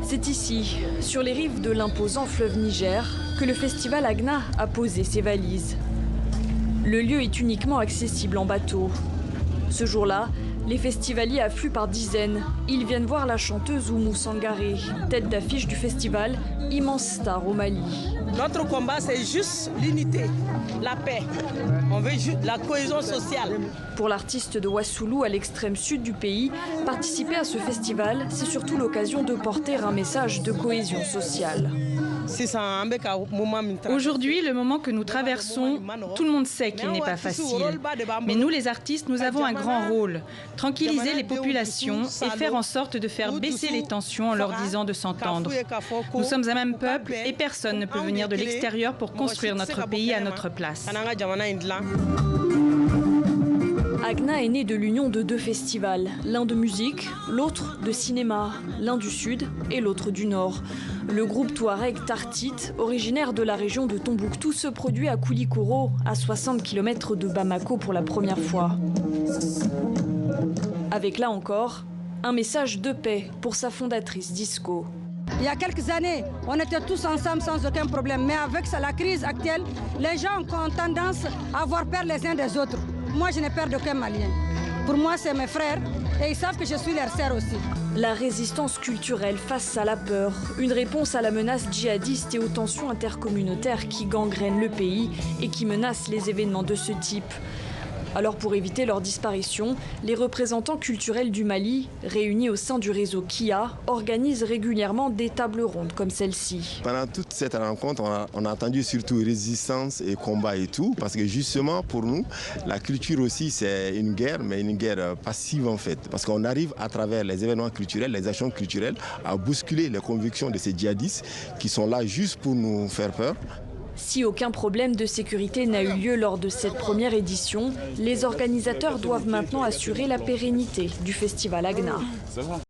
C'est ici, sur les rives de l'imposant fleuve Niger, que le festival Agna a posé ses valises. Le lieu est uniquement accessible en bateau. Ce jour-là, les festivaliers affluent par dizaines. Ils viennent voir la chanteuse Oumou Sangaré, tête d'affiche du festival, immense star au Mali. Notre combat, c'est juste l'unité, la paix. On veut juste la cohésion sociale. Pour l'artiste de Ouassoulou, à l'extrême sud du pays, participer à ce festival, c'est surtout l'occasion de porter un message de cohésion sociale. Aujourd'hui, le moment que nous traversons, tout le monde sait qu'il n'est pas facile. Mais nous, les artistes, nous avons un grand rôle. Tranquilliser les populations et faire en sorte de faire baisser les tensions en leur disant de s'entendre. Nous sommes un même peuple et personne ne peut venir de l'extérieur pour construire notre pays à notre place. Agna est né de l'union de deux festivals, l'un de musique, l'autre de cinéma, l'un du sud et l'autre du nord. Le groupe touareg Tartit, originaire de la région de Tombouctou, se produit à Koulikoro, à 60 km de Bamako pour la première fois. Avec là encore, un message de paix pour sa fondatrice Disco. Il y a quelques années, on était tous ensemble sans aucun problème. Mais avec la crise actuelle, les gens ont tendance à avoir peur les uns des autres. Moi, je n'ai peur d'aucun Malien. Pour moi, c'est mes frères et ils savent que je suis leur sœur aussi. La résistance culturelle face à la peur, une réponse à la menace djihadiste et aux tensions intercommunautaires qui gangrènent le pays et qui menacent les événements de ce type. Alors pour éviter leur disparition, les représentants culturels du Mali, réunis au sein du réseau KIA, organisent régulièrement des tables rondes comme celle-ci. Pendant toute cette rencontre, on a entendu surtout résistance et combat et tout, parce que justement pour nous, la culture aussi c'est une guerre, mais une guerre passive en fait. Parce qu'on arrive à travers les événements culturels, les actions culturelles, à bousculer les convictions de ces djihadistes qui sont là juste pour nous faire peur. Si aucun problème de sécurité n'a eu lieu lors de cette première édition, les organisateurs doivent maintenant assurer la pérennité du festival Agna.